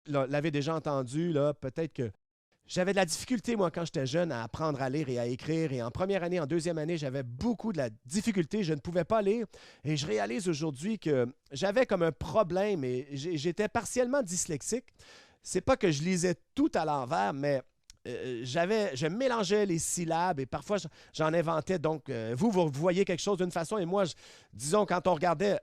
l'avez déjà entendu, là, peut-être que j'avais de la difficulté, moi, quand j'étais jeune, à apprendre à lire et à écrire. Et en première année, en deuxième année, j'avais beaucoup de la difficulté. Je ne pouvais pas lire. Et je réalise aujourd'hui que j'avais comme un problème et j'étais partiellement dyslexique. C'est pas que je lisais tout à l'envers, mais je mélangeais les syllabes et parfois j'en inventais. Donc, vous voyez quelque chose d'une façon et moi, disons, quand on regardait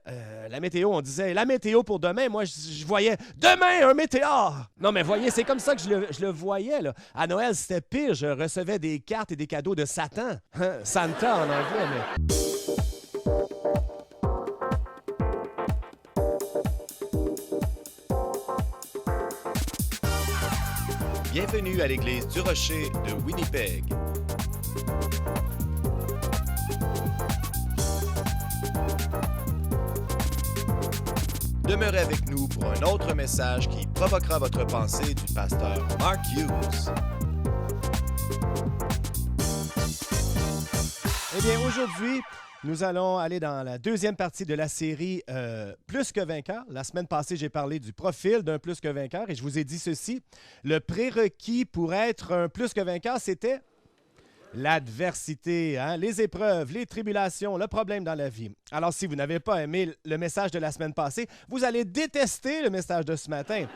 la météo, on disait la météo pour demain. Moi, je voyais demain un météore. Non, mais voyez, c'est comme ça que je le voyais. Là. À Noël, c'était pire. Je recevais des cartes et des cadeaux de Satan. Santa en anglais, mais. Bienvenue à l'église du Rocher de Winnipeg. Demeurez avec nous pour un autre message qui provoquera votre pensée du pasteur Mark Hughes. Eh bien, aujourd'hui, nous allons aller dans la deuxième partie de la série Plus que vainqueur. La semaine passée, j'ai parlé du profil d'un plus que vainqueur et je vous ai dit ceci. Le prérequis pour être un plus que vainqueur, c'était l'adversité, hein? Les épreuves, les tribulations, le problème dans la vie. Alors, si vous n'avez pas aimé le message de la semaine passée, vous allez détester le message de ce matin.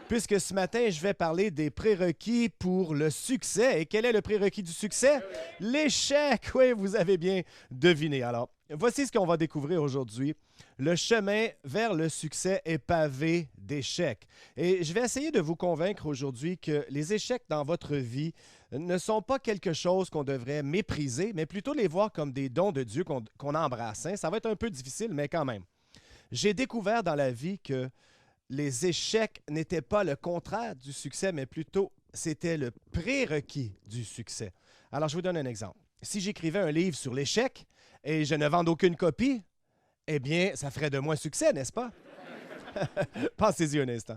Puisque ce matin, je vais parler des prérequis pour le succès. Et quel est le prérequis du succès? L'échec! Oui, vous avez bien deviné. Alors, voici ce qu'on va découvrir aujourd'hui. Le chemin vers le succès est pavé d'échecs. Et je vais essayer de vous convaincre aujourd'hui que les échecs dans votre vie ne sont pas quelque chose qu'on devrait mépriser, mais plutôt les voir comme des dons de Dieu qu'on embrasse. Hein? Ça va être un peu difficile, mais quand même. J'ai découvert dans la vie que les échecs n'étaient pas le contraire du succès, mais plutôt c'était le prérequis du succès. Alors, je vous donne un exemple. Si j'écrivais un livre sur l'échec et je ne vends aucune copie, eh bien, ça ferait de moi un succès, n'est-ce pas? Pensez-y un instant.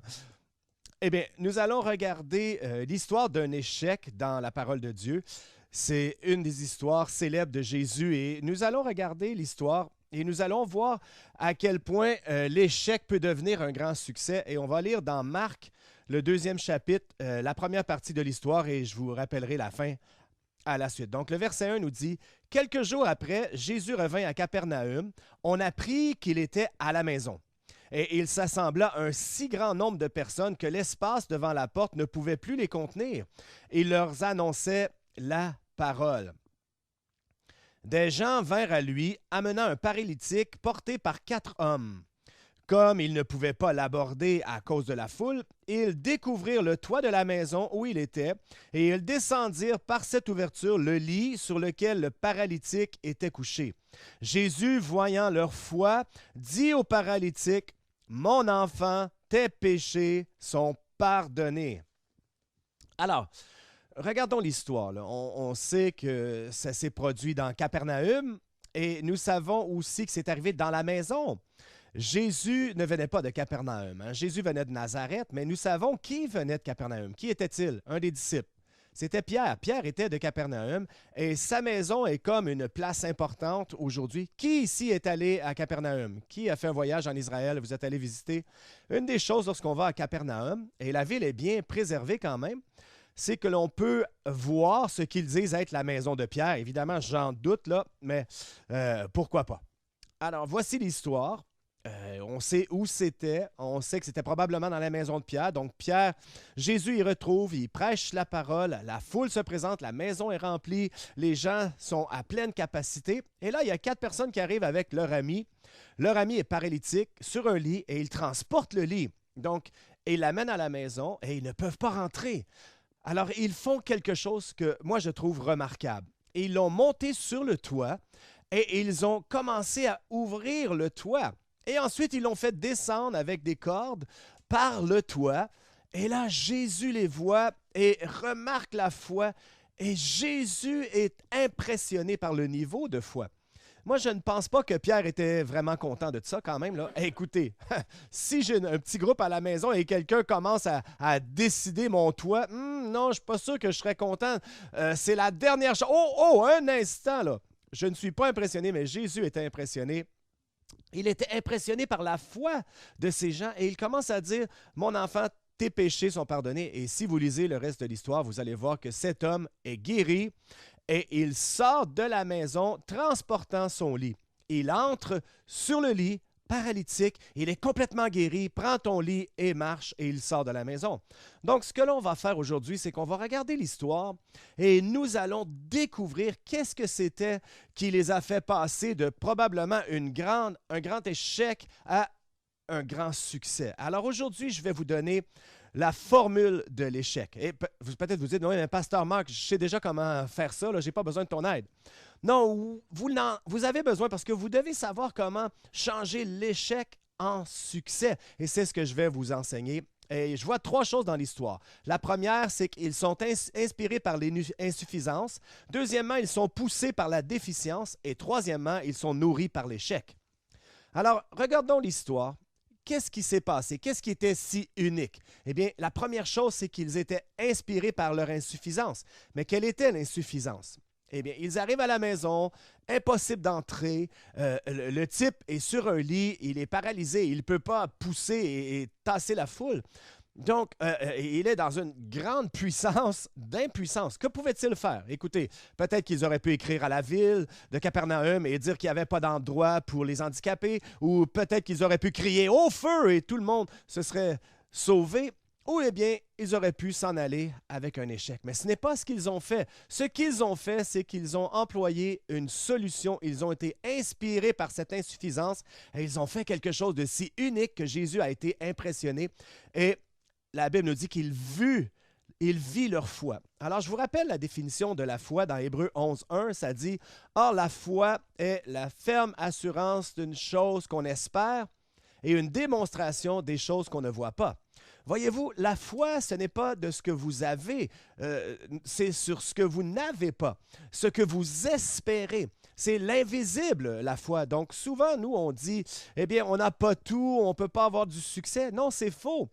Eh bien, nous allons regarder l'histoire d'un échec dans la parole de Dieu. C'est une des histoires célèbres de Jésus et nous allons regarder l'histoire et nous allons voir à quel point l'échec peut devenir un grand succès. Et on va lire dans Marc, le 2e chapitre, la première partie de l'histoire et je vous rappellerai la fin à la suite. Donc, le verset 1 nous dit « Quelques jours après, Jésus revint à Capernaum. On apprit qu'il était à la maison. Et il s'assembla un si grand nombre de personnes que l'espace devant la porte ne pouvait plus les contenir. Il leur annonçait la parole. Des gens vinrent à lui, amenant un paralytique porté par 4 hommes. Comme ils ne pouvaient pas l'aborder à cause de la foule, ils découvrirent le toit de la maison où il était, et ils descendirent par cette ouverture le lit sur lequel le paralytique était couché. Jésus, voyant leur foi, dit au paralytique, « Mon enfant, tes péchés sont pardonnés. » Alors, regardons l'histoire. Là. On sait que ça s'est produit dans Capernaum et nous savons aussi que c'est arrivé dans la maison. Jésus ne venait pas de Capernaum. Hein. Jésus venait de Nazareth, mais nous savons qui venait de Capernaum. Qui était-il? Un des disciples. C'était Pierre. Pierre était de Capernaum et sa maison est comme une place importante aujourd'hui. Qui ici est allé à Capernaum? Qui a fait un voyage en Israël? Vous êtes allé visiter? Une des choses lorsqu'on va à Capernaum, et la ville est bien préservée quand même, c'est que l'on peut voir ce qu'ils disent être la maison de Pierre. Évidemment, j'en doute, là, mais pourquoi pas? Alors, voici l'histoire. On sait où c'était. On sait que c'était probablement dans la maison de Pierre. Donc, Pierre, Jésus y retrouve, il prêche la parole, la foule se présente, la maison est remplie, les gens sont à pleine capacité. Et là, il y a 4 personnes qui arrivent avec leur ami. Leur ami est paralytique sur un lit et ils transportent le lit. Donc, ils l'amènent à la maison et ils ne peuvent pas rentrer. Alors, ils font quelque chose que moi, je trouve remarquable. Ils l'ont monté sur le toit et ils ont commencé à ouvrir le toit. Et ensuite, ils l'ont fait descendre avec des cordes par le toit. Et là, Jésus les voit et remarque la foi. Et Jésus est impressionné par le niveau de foi. Moi, je ne pense pas que Pierre était vraiment content de ça quand même. Là. Écoutez, si j'ai un petit groupe à la maison et quelqu'un commence à décider mon toit, non, je ne suis pas sûr que je serais content. C'est la dernière chose. Oh, un instant, là. Je ne suis pas impressionné, mais Jésus était impressionné. Il était impressionné par la foi de ces gens et il commence à dire, « Mon enfant, tes péchés sont pardonnés. Et si vous lisez le reste de l'histoire, vous allez voir que cet homme est guéri et il sort de la maison transportant son lit. Il entre sur le lit, paralytique, il est complètement guéri, prend ton lit et marche et il sort de la maison. Donc, ce que l'on va faire aujourd'hui, c'est qu'on va regarder l'histoire et nous allons découvrir qu'est-ce que c'était qui les a fait passer de probablement un grand échec à un grand succès. Alors aujourd'hui, je vais vous donner la formule de l'échec. Et peut-être vous dites, non, mais Pasteur Marc, je sais déjà comment faire ça, je n'ai pas besoin de ton aide. Non, vous avez besoin parce que vous devez savoir comment changer l'échec en succès. Et c'est ce que je vais vous enseigner. Et je vois 3 choses dans l'histoire. La première, c'est qu'ils sont inspirés par l'insuffisance. Deuxièmement, ils sont poussés par la déficience. Et troisièmement, ils sont nourris par l'échec. Alors, regardons l'histoire. Qu'est-ce qui s'est passé? Qu'est-ce qui était si unique? Eh bien, la première chose, c'est qu'ils étaient inspirés par leur insuffisance. Mais quelle était l'insuffisance? Eh bien, ils arrivent à la maison, impossible d'entrer. Le type est sur un lit, il est paralysé, il ne peut pas pousser et tasser la foule. Donc, il est dans une grande puissance d'impuissance. Que pouvait-il faire? Écoutez, peut-être qu'ils auraient pu écrire à la ville de Capernaum et dire qu'il n'y avait pas d'endroit pour les handicapés, ou peut-être qu'ils auraient pu crier au feu et tout le monde se serait sauvé, ou eh bien, ils auraient pu s'en aller avec un échec. Mais ce n'est pas ce qu'ils ont fait. Ce qu'ils ont fait, c'est qu'ils ont employé une solution. Ils ont été inspirés par cette insuffisance et ils ont fait quelque chose de si unique que Jésus a été impressionné. Et la Bible nous dit qu'il vit leur foi. Alors, je vous rappelle la définition de la foi dans Hébreux 11.1. Ça dit « Or, la foi est la ferme assurance d'une chose qu'on espère et une démonstration des choses qu'on ne voit pas. » Voyez-vous, la foi, ce n'est pas de ce que vous avez, c'est sur ce que vous n'avez pas, ce que vous espérez. C'est l'invisible, la foi. Donc, souvent, nous, on dit « Eh bien, on n'a pas tout, on ne peut pas avoir du succès. » Non, c'est faux.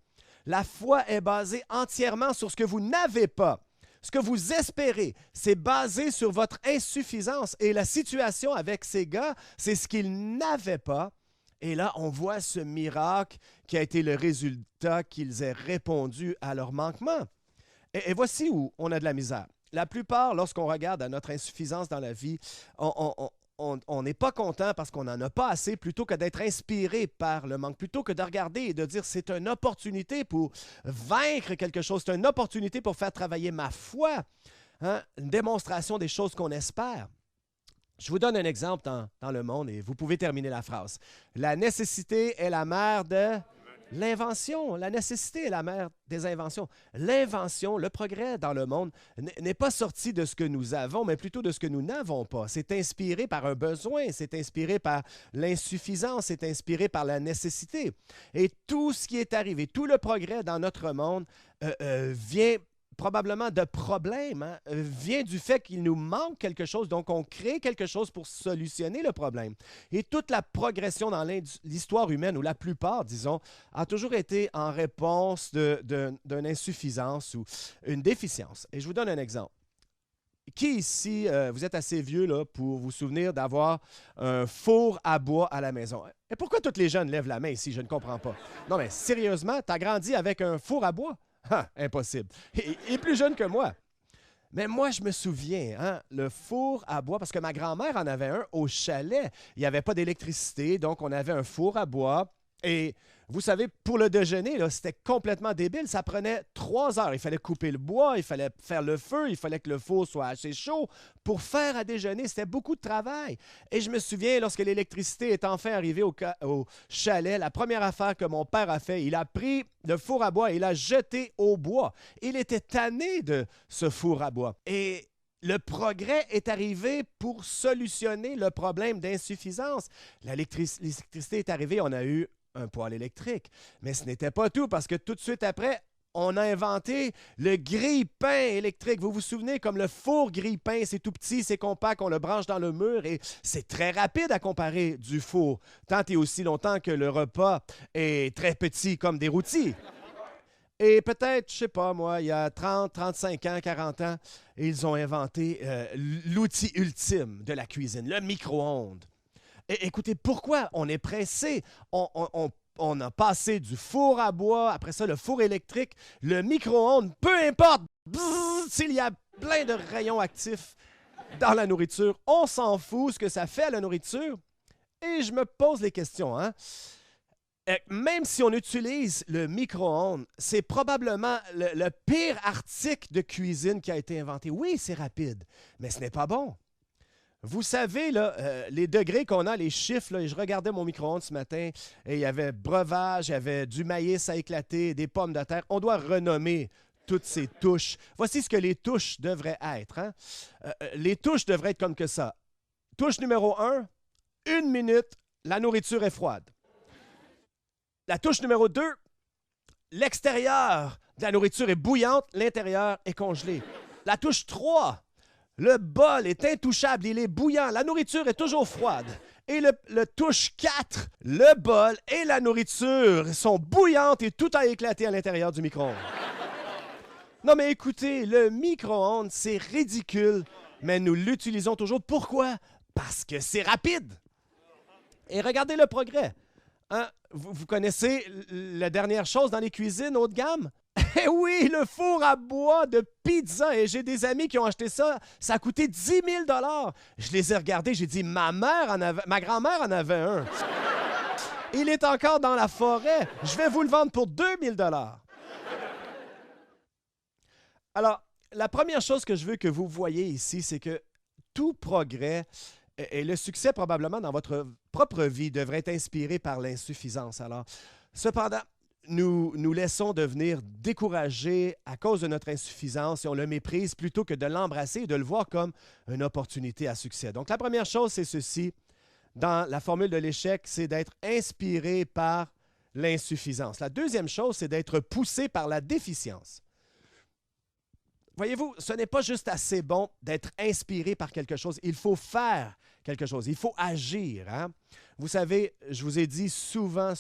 La foi est basée entièrement sur ce que vous n'avez pas. Ce que vous espérez, c'est basé sur votre insuffisance. Et la situation avec ces gars, c'est ce qu'ils n'avaient pas. Et là, on voit ce miracle qui a été le résultat qu'ils aient répondu à leur manquement. Et voici où on a de la misère. La plupart, lorsqu'on regarde à notre insuffisance dans la vie, on n'est pas content parce qu'on n'en a pas assez, plutôt que d'être inspiré par le manque, plutôt que de regarder et de dire c'est une opportunité pour vaincre quelque chose, c'est une opportunité pour faire travailler ma foi, hein? Une démonstration des choses qu'on espère. Je vous donne un exemple dans le monde et vous pouvez terminer la phrase. La nécessité est la mère de l'invention. La nécessité est la mère des inventions. L'invention, le progrès dans le monde n'est pas sorti de ce que nous avons, mais plutôt de ce que nous n'avons pas. C'est inspiré par un besoin, c'est inspiré par l'insuffisance, c'est inspiré par la nécessité. Et tout ce qui est arrivé, tout le progrès dans notre monde vient probablement de problèmes, hein, vient du fait qu'il nous manque quelque chose, donc on crée quelque chose pour solutionner le problème. Et toute la progression dans l'histoire humaine, ou la plupart, disons, a toujours été en réponse d'une insuffisance ou une déficience. Et je vous donne un exemple. Qui ici, vous êtes assez vieux là, pour vous souvenir d'avoir un four à bois à la maison? Et pourquoi tous les jeunes lèvent la main ici? Je ne comprends pas. Non, mais sérieusement, tu as grandi avec un four à bois? Ah, impossible. Il est plus jeune que moi. Mais moi, je me souviens, hein, le four à bois, parce que ma grand-mère en avait un au chalet. Il n'y avait pas d'électricité, donc on avait un four à bois. Et vous savez, pour le déjeuner, c'était complètement débile. Ça prenait 3 heures. Il fallait couper le bois, il fallait faire le feu, il fallait que le four soit assez chaud pour faire à déjeuner. C'était beaucoup de travail. Et je me souviens, lorsque l'électricité est enfin arrivée au chalet, la première affaire que mon père a fait, il a pris le four à bois et il l'a jeté au bois. Il était tanné de ce four à bois. Et le progrès est arrivé pour solutionner le problème d'insuffisance. L'électricité est arrivée, on a eu un poêle électrique. Mais ce n'était pas tout, parce que tout de suite après, on a inventé le grille-pain électrique. Vous vous souvenez, comme le four grille-pain, c'est tout petit, c'est compact, on le branche dans le mur et c'est très rapide à comparer du four, tant et aussi longtemps que le repas est très petit, comme des rôtis. Et peut-être, je ne sais pas moi, il y a 30, 35 ans, 40 ans, ils ont inventé l'outil ultime de la cuisine, le micro-ondes. Écoutez, pourquoi on est pressé? On On a passé du four à bois, après ça, le four électrique, le micro-ondes, peu importe s'il y a plein de rayons actifs dans la nourriture. On s'en fout ce que ça fait à la nourriture. Et je me pose les questions. Même si on utilise le micro-ondes, c'est probablement le pire article de cuisine qui a été inventé. Oui, c'est rapide, mais ce n'est pas bon. Vous savez, là, les degrés qu'on a, les chiffres, là, je regardais mon micro-ondes ce matin et il y avait breuvage, il y avait du maïs à éclater, des pommes de terre. On doit renommer toutes ces touches. Voici ce que les touches devraient être. Les touches devraient être comme que ça. Touche numéro 1, 1 minute, la nourriture est froide. La touche numéro 2, l'extérieur de la nourriture est bouillante, l'intérieur est congelé. La touche 3, le bol est intouchable, il est bouillant, la nourriture est toujours froide. Et le touche 4, le bol et la nourriture sont bouillantes et tout a éclaté à l'intérieur du micro-ondes. Non mais écoutez, le micro-ondes, c'est ridicule, mais nous l'utilisons toujours. Pourquoi? Parce que c'est rapide. Et regardez le progrès. Vous connaissez la dernière chose dans les cuisines haut de gamme? Eh oui, le four à bois de pizza. Et j'ai des amis qui ont acheté ça. Ça a coûté 10 000 $. Je les ai regardés. J'ai dit, ma grand-mère en avait un. Il est encore dans la forêt. Je vais vous le vendre pour 2 000 $. Alors, la première chose que je veux que vous voyez ici, c'est que tout progrès et le succès probablement dans votre propre vie devrait être inspiré par l'insuffisance. Alors, cependant, nous laissons devenir découragés à cause de notre insuffisance et on le méprise plutôt que de l'embrasser et de le voir comme une opportunité à succès. Donc, la première chose, c'est ceci. Dans la formule de l'échec, c'est d'être inspiré par l'insuffisance. La deuxième chose, c'est d'être poussé par la déficience. Voyez-vous, ce n'est pas juste assez bon d'être inspiré par quelque chose. Il faut faire quelque chose. Il faut agir. Vous savez, je vous ai dit souvent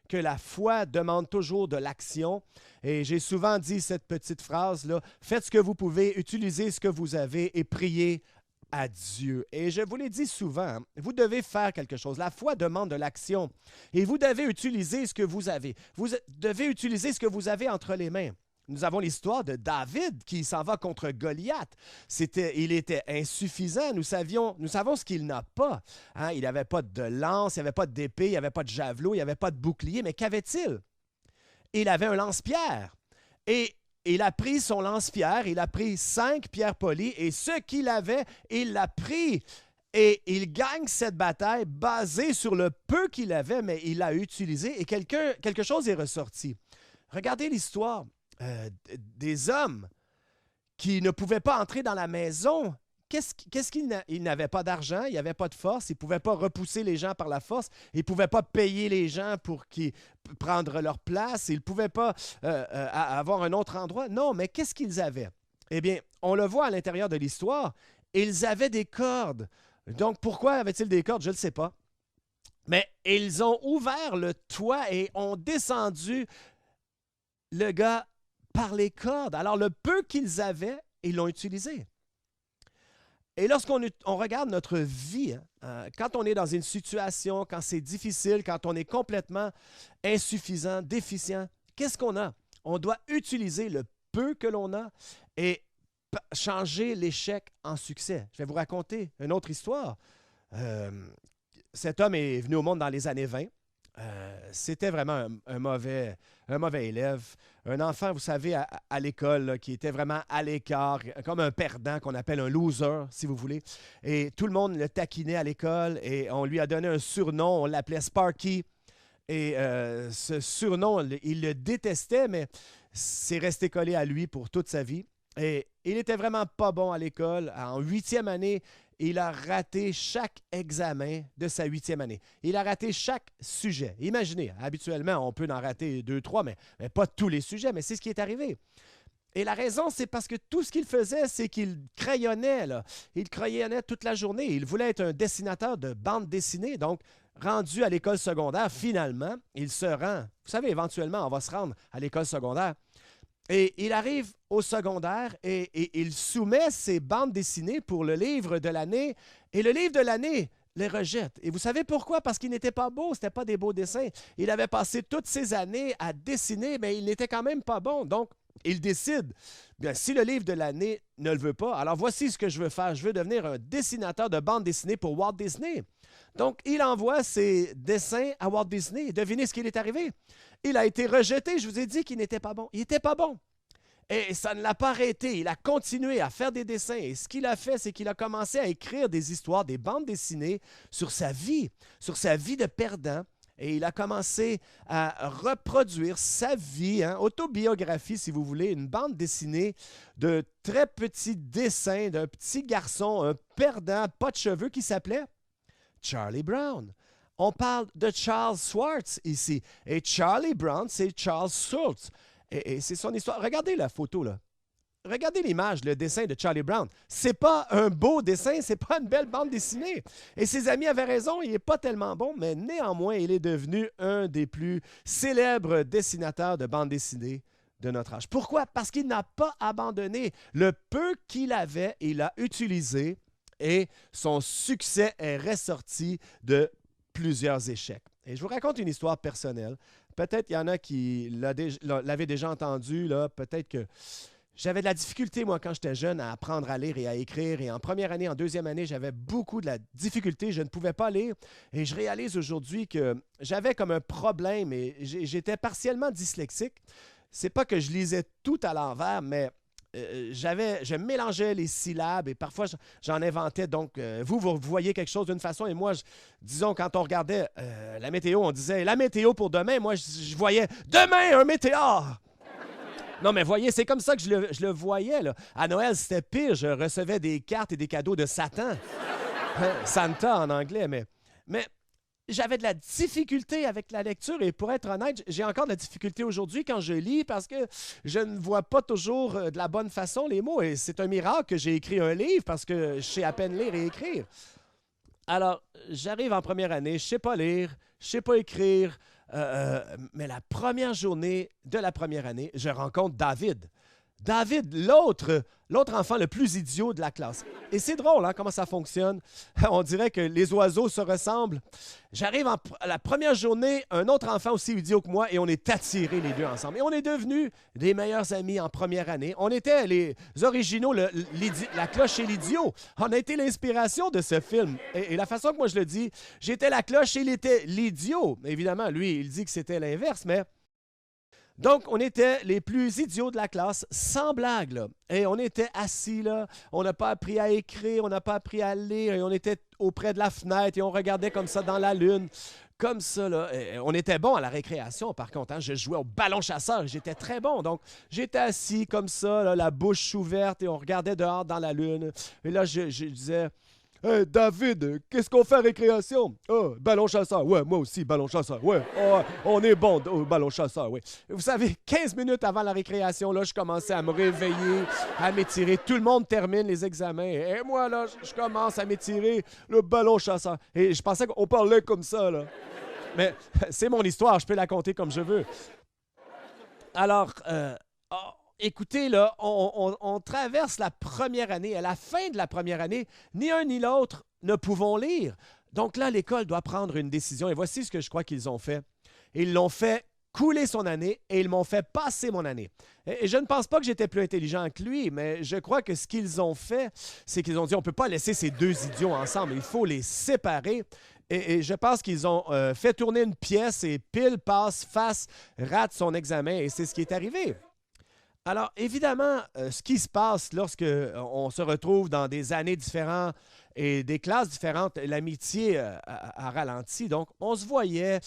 que la foi demande toujours de l'action. Et j'ai souvent dit cette petite phrase-là, « Faites ce que vous pouvez, utilisez ce que vous avez et priez à Dieu. » Et je vous l'ai dit souvent, vous devez faire quelque chose. La foi demande de l'action. Et vous devez utiliser ce que vous avez. Vous devez utiliser ce que vous avez entre les mains. Nous avons l'histoire de David qui s'en va contre Goliath. Il était insuffisant. Nous savons ce qu'il n'a pas. Il n'avait pas de lance, il n'avait pas d'épée, il n'avait pas de javelot, il n'avait pas de bouclier. Mais qu'avait-il? Il avait un lance-pierre. Et il a pris son lance-pierre, il a pris 5 pierres polies et ce qu'il avait, il l'a pris. Et il gagne cette bataille basée sur le peu qu'il avait, mais il l'a utilisé et quelque chose est ressorti. Regardez l'histoire. Des hommes qui ne pouvaient pas entrer dans la maison. Qu'est-ce qu'ils n'avaient pas d'argent, il n'y avait pas de force, ils ne pouvaient pas repousser les gens par la force, ils ne pouvaient pas payer les gens pour prendre leur place, ils ne pouvaient pas avoir un autre endroit. Non, mais qu'est-ce qu'ils avaient? Eh bien, on le voit à l'intérieur de l'histoire, ils avaient des cordes. Donc, pourquoi avaient-ils des cordes? Je ne le sais pas. Mais ils ont ouvert le toit et ont descendu le gars par les cordes. Alors, le peu qu'ils avaient, ils l'ont utilisé. Et lorsqu'on regarde notre vie, quand on est dans une situation, quand c'est difficile, quand on est complètement insuffisant, déficient, qu'est-ce qu'on a? On doit utiliser le peu que l'on a et changer l'échec en succès. Je vais vous raconter une autre histoire. Cet homme est venu au monde dans les années 20. C'était vraiment un mauvais élève. Un enfant, vous savez, à l'école, là, qui était vraiment à l'écart, comme un perdant qu'on appelle un loser, si vous voulez. Et tout le monde le taquinait à l'école et on lui a donné un surnom, on l'appelait Sparky. Et ce surnom, il le détestait, mais c'est resté collé à lui pour toute sa vie. Et il n'était vraiment pas bon à l'école. En 8e année, il a raté chaque examen de sa 8e année. Il a raté chaque sujet. Imaginez, habituellement, on peut en rater 2, 3, mais pas tous les sujets, mais c'est ce qui est arrivé. Et la raison, c'est parce que tout ce qu'il faisait, c'est qu'il crayonnait. Là. Il crayonnait toute la journée. Il voulait être un dessinateur de bande dessinée. Donc, rendu à l'école secondaire, finalement, il se rend. Vous savez, éventuellement, on va se rendre à l'école secondaire. Et il arrive au secondaire et il soumet ses bandes dessinées pour le livre de l'année. Et le livre de l'année, les rejette. Et vous savez pourquoi? Parce qu'ils n'étaient pas beaux, ce n'étaient pas des beaux dessins. Il avait passé toutes ces années à dessiner, mais il n'était quand même pas bon. Donc, il décide, bien, si le livre de l'année ne le veut pas, alors voici ce que je veux faire. Je veux devenir un dessinateur de bande dessinée pour Walt Disney. Donc, il envoie ses dessins à Walt Disney. Devinez ce qui lui est arrivé. Il a été rejeté. Je vous ai dit qu'il n'était pas bon. Il n'était pas bon. Et ça ne l'a pas arrêté. Il a continué à faire des dessins. Et ce qu'il a fait, c'est qu'il a commencé à écrire des histoires, des bandes dessinées sur sa vie de perdant. Et il a commencé à reproduire sa vie, autobiographie, si vous voulez, une bande dessinée de très petits dessins d'un petit garçon, un perdant, pas de cheveux, qui s'appelait Charlie Brown. On parle de Charles Schwartz ici. Et Charlie Brown, c'est Charles Schultz. Et c'est son histoire. Regardez la photo, là. Regardez l'image, le dessin de Charlie Brown. C'est pas un beau dessin, c'est pas une belle bande dessinée. Et ses amis avaient raison, il n'est pas tellement bon, mais néanmoins, il est devenu un des plus célèbres dessinateurs de bande dessinée de notre âge. Pourquoi? Parce qu'il n'a pas abandonné. Le peu qu'il avait, il l'a utilisé et son succès est ressorti de plusieurs échecs. Et je vous raconte une histoire personnelle. Peut-être qu'il y en a qui l'avaient déjà entendu, là. Peut-être que j'avais de la difficulté, moi, quand j'étais jeune, à apprendre à lire et à écrire. Et en première année, en deuxième année, j'avais beaucoup de la difficulté. Je ne pouvais pas lire. Et je réalise aujourd'hui que j'avais comme un problème et j'étais partiellement dyslexique. C'est pas que je lisais tout à l'envers, mais je mélangeais les syllabes et parfois j'en inventais. Donc, vous voyez quelque chose d'une façon et moi, disons, quand on regardait la météo, on disait la météo pour demain. Moi, je voyais demain un météore. Non, mais voyez, c'est comme ça que je le voyais, là. À Noël, c'était pire. Je recevais des cartes et des cadeaux de Satan. Santa en anglais, mais j'avais de la difficulté avec la lecture et pour être honnête, j'ai encore de la difficulté aujourd'hui quand je lis parce que je ne vois pas toujours de la bonne façon les mots. Et c'est un miracle que j'ai écrit un livre parce que je sais à peine lire et écrire. Alors, j'arrive en première année, je ne sais pas lire, je ne sais pas écrire, mais la première journée de la première année, je rencontre David. David, l'autre enfant le plus idiot de la classe. Et c'est drôle, hein, comment ça fonctionne. On dirait que les oiseaux se ressemblent. J'arrive à la première journée, un autre enfant aussi idiot que moi, et on est attirés les deux ensemble. Et on est devenus des meilleurs amis en première année. On était les originaux, la cloche et l'idiot. On a été l'inspiration de ce film. Et la façon que moi je le dis, j'étais la cloche et il était l'idiot. Évidemment, lui, il dit que c'était l'inverse, mais... Donc, on était les plus idiots de la classe, sans blague, là. Et on était assis, là. On n'a pas appris à écrire, on n'a pas appris à lire. Et on était auprès de la fenêtre et on regardait comme ça dans la lune. Comme ça, là. Et on était bon à la récréation, par contre. Hein. Je jouais au ballon chasseur et j'étais très bon. Donc, j'étais assis comme ça, là, la bouche ouverte et on regardait dehors dans la lune. Et là, je disais... Hey, David, qu'est-ce qu'on fait à récréation? Oh, ballon chasseur. Ouais, moi aussi, ballon chasseur. Ouais, oh, on est bon au ballon chasseur, oui. Vous savez, 15 minutes avant la récréation, là, je commençais à me réveiller, à m'étirer. Tout le monde termine les examens. Et moi, là, je commence à m'étirer le ballon chasseur. Et je pensais qu'on parlait comme ça, là. Mais c'est mon histoire, je peux la compter comme je veux. Alors, écoutez, là, on traverse la première année. À la fin de la première année, ni un ni l'autre ne pouvons lire. Donc là, l'école doit prendre une décision. Et voici ce que je crois qu'ils ont fait. Ils l'ont fait couler son année et ils m'ont fait passer mon année. Et je ne pense pas que j'étais plus intelligent que lui, mais je crois que ce qu'ils ont fait, c'est qu'ils ont dit on ne peut pas laisser ces deux idiots ensemble. Il faut les séparer. Et je pense qu'ils ont fait tourner une pièce et pile, passe, face, rate son examen. Et c'est ce qui est arrivé. Alors, évidemment, ce qui se passe lorsque on se retrouve dans des années différentes et des classes différentes, l'amitié a ralenti. Donc, on se voyait,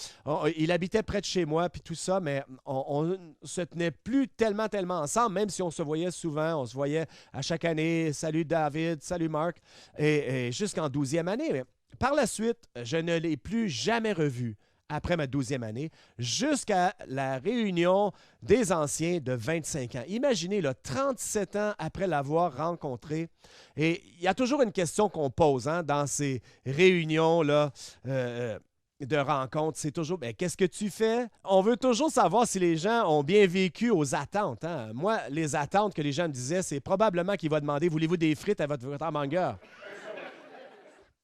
il habitait près de chez moi, puis tout ça, mais on ne se tenait plus tellement ensemble, même si on se voyait souvent. On se voyait à chaque année. Salut David, salut Marc, et jusqu'en 12e année. Mais par la suite, je ne l'ai plus jamais revu. Après ma 12e année, jusqu'à la réunion des anciens de 25 ans. Imaginez, là, 37 ans après l'avoir rencontré. Et il y a toujours une question qu'on pose dans ces réunions-là de rencontres. C'est toujours, qu'est-ce que tu fais? On veut toujours savoir si les gens ont bien vécu aux attentes. Hein? Moi, les attentes que les gens me disaient, c'est probablement qu'ils vont demander, voulez-vous des frites à votre hamburger?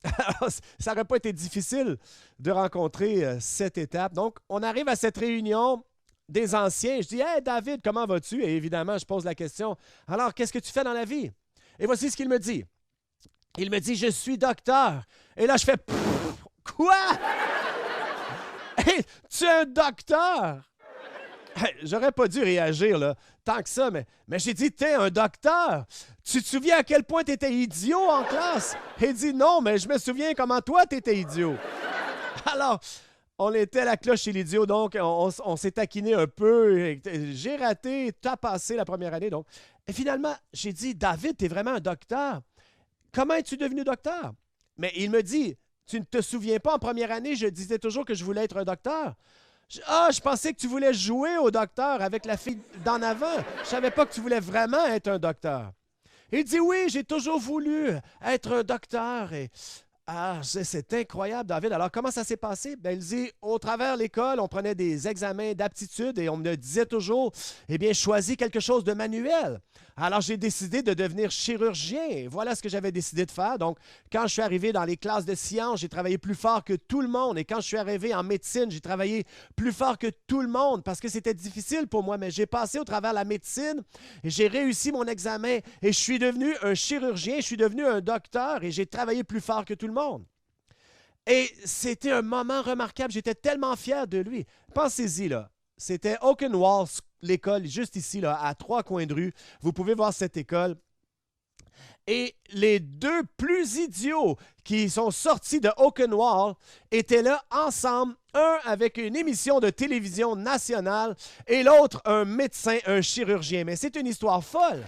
Alors, ça n'aurait pas été difficile de rencontrer cette étape. Donc, on arrive à cette réunion des anciens. Je dis, « Hey, David, comment vas-tu? » Et évidemment, je pose la question, « Alors, qu'est-ce que tu fais dans la vie? » Et voici ce qu'il me dit. Il me dit, « Je suis docteur. » Et là, je fais, « Quoi? Hey, tu es un docteur? » Hey, j'aurais pas dû réagir là, tant que ça, mais j'ai dit, t'es un docteur. Tu te souviens à quel point tu étais idiot en classe? Il dit, non, mais je me souviens comment toi, tu étais idiot. Alors, on était à la cloche chez l'idiot, donc on s'est taquiné un peu. J'ai raté, t'as passé la première année. Donc. Et finalement, j'ai dit, David, t'es vraiment un docteur. Comment es-tu devenu docteur? Mais il me dit, tu ne te souviens pas, en première année, je disais toujours que je voulais être un docteur. Je pensais que tu voulais jouer au docteur avec la fille d'en avant. Je savais pas que tu voulais vraiment être un docteur. Il dit, oui, j'ai toujours voulu être un docteur. Et c'est incroyable, David. Alors, comment ça s'est passé? Il dit, au travers de l'école, on prenait des examens d'aptitude et on me disait toujours, eh bien, choisis quelque chose de manuel. Alors, j'ai décidé de devenir chirurgien. Voilà ce que j'avais décidé de faire. Donc, quand je suis arrivé dans les classes de sciences, j'ai travaillé plus fort que tout le monde. Et quand je suis arrivé en médecine, j'ai travaillé plus fort que tout le monde parce que c'était difficile pour moi. Mais j'ai passé au travers de la médecine et j'ai réussi mon examen et je suis devenu un chirurgien, je suis devenu un docteur et j'ai travaillé plus fort que tout le monde. Et c'était un moment remarquable. J'étais tellement fier de lui. Pensez-y, là. C'était Oakenwall, l'école, juste ici, là, à 3 coins de rue. Vous pouvez voir cette école. Et les 2 plus idiots qui sont sortis de Oakenwall étaient là ensemble, un avec une émission de télévision nationale et l'autre un médecin, un chirurgien. Mais c'est une histoire folle.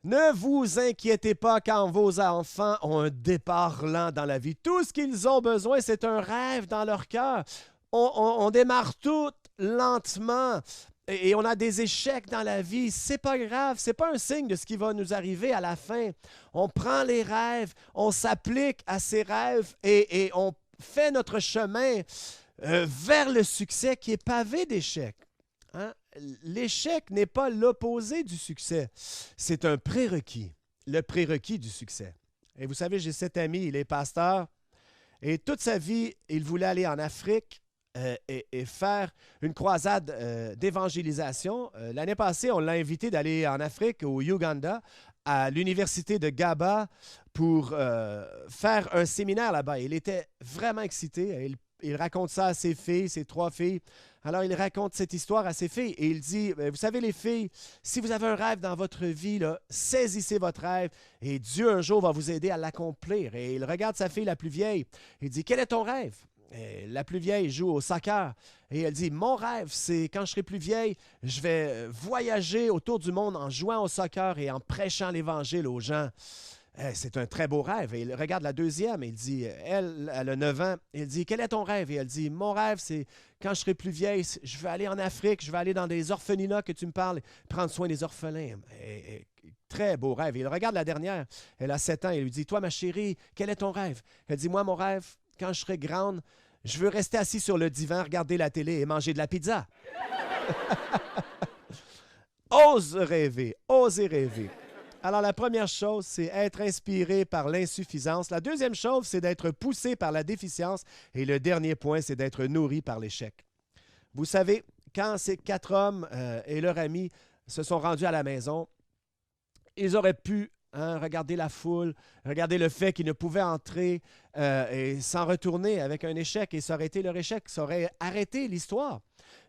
Ne vous inquiétez pas quand vos enfants ont un départ lent dans la vie. Tout ce qu'ils ont besoin, c'est un rêve dans leur cœur. On démarre tout lentement et on a des échecs dans la vie. C'est pas grave, c'est pas un signe de ce qui va nous arriver à la fin. On prend les rêves, on s'applique à ces rêves et on fait notre chemin vers le succès qui est pavé d'échecs. Hein? L'échec n'est pas l'opposé du succès, c'est un prérequis, le prérequis du succès. Et vous savez, j'ai cet ami, il est pasteur, et toute sa vie, il voulait aller en Afrique et faire une croisade d'évangélisation. L'année passée, on l'a invité d'aller en Afrique, au Ouganda, à l'université de Gaba, pour faire un séminaire là-bas. Il était vraiment excité, il raconte ça à ses filles, ses 3 filles. Alors, il raconte cette histoire à ses filles et il dit, vous savez les filles, si vous avez un rêve dans votre vie, là, saisissez votre rêve et Dieu un jour va vous aider à l'accomplir. Et il regarde sa fille la plus vieille. Il dit, quel est ton rêve? Et la plus vieille joue au soccer et elle dit, mon rêve, c'est quand je serai plus vieille, je vais voyager autour du monde en jouant au soccer et en prêchant l'Évangile aux gens. C'est un très beau rêve. Et il regarde la deuxième et il dit, elle a 9 ans, il dit, quel est ton rêve? Et elle dit, mon rêve, c'est quand je serai plus vieille, je vais aller en Afrique, je vais aller dans des orphelinats que tu me parles, prendre soin des orphelins. Très beau rêve. Et il regarde la dernière, elle a 7 ans, et il lui dit, toi ma chérie, quel est ton rêve? Elle dit, moi mon rêve, quand je serai grande, je veux rester assis sur le divan, regarder la télé et manger de la pizza. Ose rêver, osez rêver. Alors, la première chose, c'est être inspiré par l'insuffisance. La deuxième chose, c'est d'être poussé par la déficience. Et le dernier point, c'est d'être nourri par l'échec. Vous savez, quand ces 4 hommes et leur ami se sont rendus à la maison, ils auraient pu regarder la foule, regarder le fait qu'ils ne pouvaient entrer et s'en retourner avec un échec. Et ça aurait été leur échec, ça aurait arrêté l'histoire.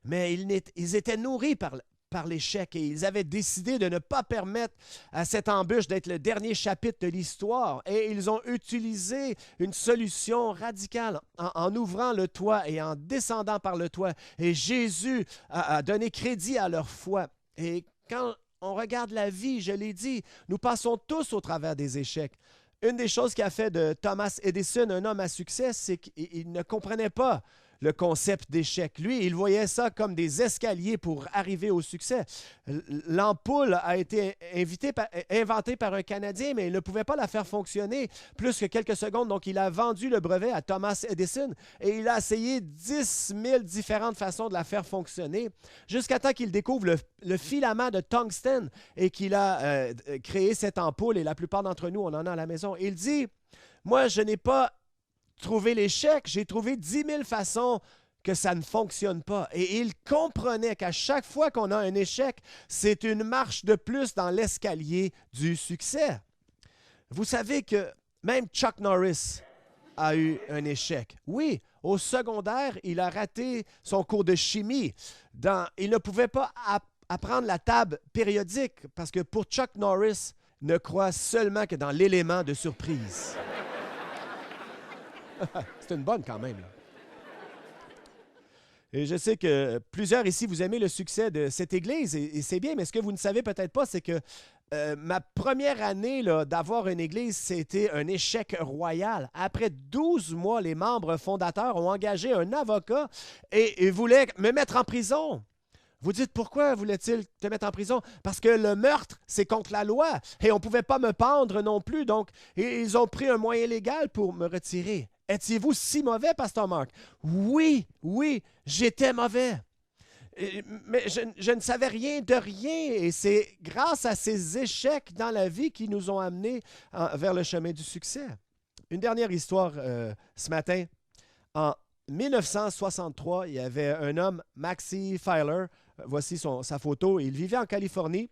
Mais ils étaient nourris par l'échec et ils avaient décidé de ne pas permettre à cette embûche d'être le dernier chapitre de l'histoire et ils ont utilisé une solution radicale en ouvrant le toit et en descendant par le toit et Jésus a donné crédit à leur foi. Et quand on regarde la vie, je l'ai dit, nous passons tous au travers des échecs. Une des choses qui a fait de Thomas Edison un homme à succès, c'est qu'il ne comprenait pas le concept d'échec. Lui, il voyait ça comme des escaliers pour arriver au succès. L'ampoule a été inventée par un Canadien, mais il ne pouvait pas la faire fonctionner plus que quelques secondes. Donc, il a vendu le brevet à Thomas Edison et il a essayé 10 000 différentes façons de la faire fonctionner jusqu'à temps qu'il découvre le filament de tungstène et qu'il a créé cette ampoule. Et la plupart d'entre nous, on en a à la maison. Il dit, moi, je n'ai pas trouvé l'échec, j'ai trouvé 10 000 façons que ça ne fonctionne pas. Et il comprenait qu'à chaque fois qu'on a un échec, c'est une marche de plus dans l'escalier du succès. Vous savez que même Chuck Norris a eu un échec. Oui, au secondaire, il a raté son cours de chimie. Il ne pouvait pas apprendre la table périodique parce que pour Chuck Norris, ne croit seulement que dans l'élément de surprise. C'est une bonne quand même. Là. Et je sais que plusieurs ici, vous aimez le succès de cette église et c'est bien, mais ce que vous ne savez peut-être pas, c'est que ma première année d'avoir une église, c'était un échec royal. Après 12 mois, les membres fondateurs ont engagé un avocat et voulaient me mettre en prison. Vous dites, pourquoi voulait-il te mettre en prison? Parce que le meurtre, c'est contre la loi et on ne pouvait pas me pendre non plus. Donc, ils ont pris un moyen légal pour me retirer. Étiez-vous si mauvais, Pasteur Mark? Oui, j'étais mauvais. Mais je ne savais rien de rien et c'est grâce à ces échecs dans la vie qui nous ont amenés vers le chemin du succès. Une dernière histoire ce matin. En 1963, il y avait un homme, Maxie Filer. Voici sa photo. Il vivait en Californie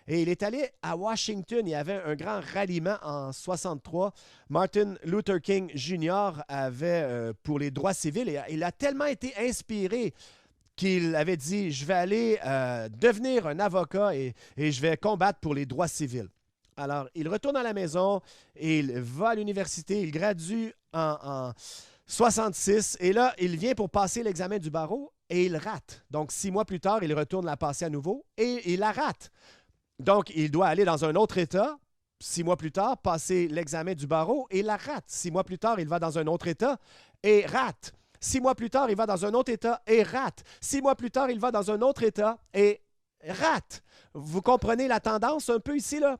et il est allé à Washington. Il y avait un grand ralliement en 1963. Martin Luther King Jr. avait pour les droits civils. Et il a tellement été inspiré qu'il avait dit, je vais aller devenir un avocat et je vais combattre pour les droits civils. Alors, il retourne à la maison et il va à l'université. Il gradue en 66 et là, il vient pour passer l'examen du barreau et il rate. Donc, 6 mois plus tard, il retourne la passer à nouveau et il la rate. Donc, il doit aller dans un autre État, 6 mois plus tard, passer l'examen du barreau et la rate. 6 mois plus tard, il va dans un autre État et rate. 6 mois plus tard, il va dans un autre État et rate. 6 mois plus tard, il va dans un autre État et rate. Vous comprenez la tendance un peu ici, là?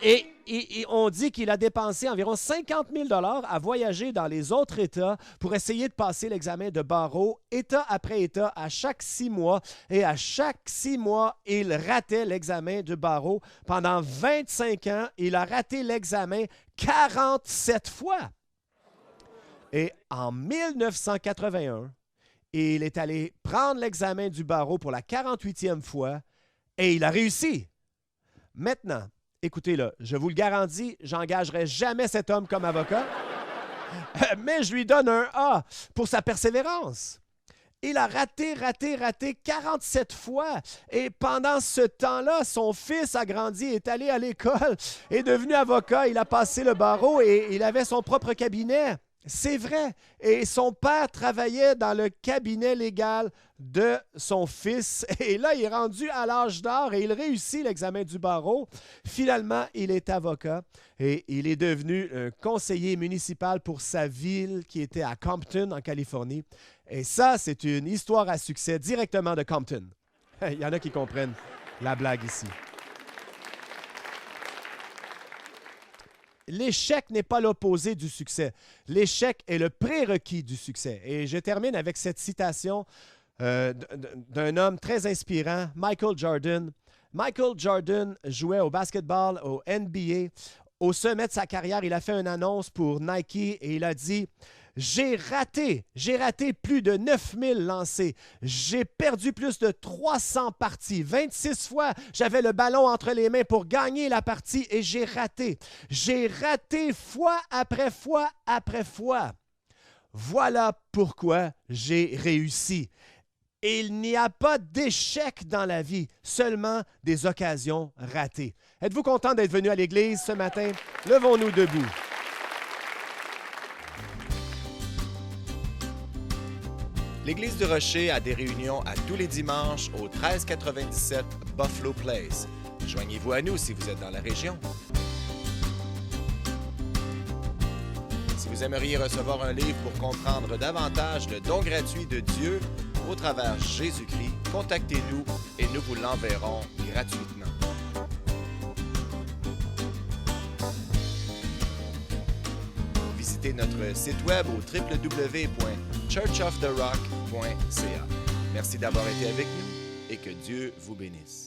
Et on dit qu'il a dépensé environ 50 000 $ à voyager dans les autres États pour essayer de passer l'examen de barreau, État après État, à chaque 6 mois. Et à chaque 6 mois, il ratait l'examen de barreau. Pendant 25 ans, il a raté l'examen 47 fois. Et en 1981, il est allé prendre l'examen du barreau pour la 48e fois et il a réussi. Maintenant, écoutez, là, je vous le garantis, j'engagerai jamais cet homme comme avocat, mais je lui donne un A pour sa persévérance. Il a raté 47 fois. Et pendant ce temps-là, son fils a grandi, est allé à l'école, est devenu avocat, il a passé le barreau et il avait son propre cabinet. C'est vrai. Et son père travaillait dans le cabinet légal de son fils. Et là, il est rendu à l'âge d'or et il réussit l'examen du barreau. Finalement, il est avocat et il est devenu un conseiller municipal pour sa ville qui était à Compton, en Californie. Et ça, c'est une histoire à succès directement de Compton. Il y en a qui comprennent la blague ici. L'échec n'est pas l'opposé du succès. L'échec est le prérequis du succès. Et je termine avec cette citation d'un homme très inspirant, Michael Jordan. Michael Jordan jouait au basketball, au NBA. Au sommet de sa carrière, il a fait une annonce pour Nike et il a dit « J'ai raté plus de 9000 lancers. J'ai perdu plus de 300 parties. 26 fois, j'avais le ballon entre les mains pour gagner la partie et j'ai raté. J'ai raté fois après fois après fois. Voilà pourquoi j'ai réussi. » Il n'y a pas d'échec dans la vie, seulement des occasions ratées. Êtes-vous content d'être venu à l'Église ce matin? Levons-nous debout. L'Église du Rocher a des réunions à tous les dimanches au 1397 Buffalo Place. Joignez-vous à nous si vous êtes dans la région. Si vous aimeriez recevoir un livre pour comprendre davantage le don gratuit de Dieu au travers Jésus-Christ, contactez-nous et nous vous l'enverrons gratuitement. Visitez notre site web au www.churchoftherock.ca. Merci d'avoir été avec nous et que Dieu vous bénisse.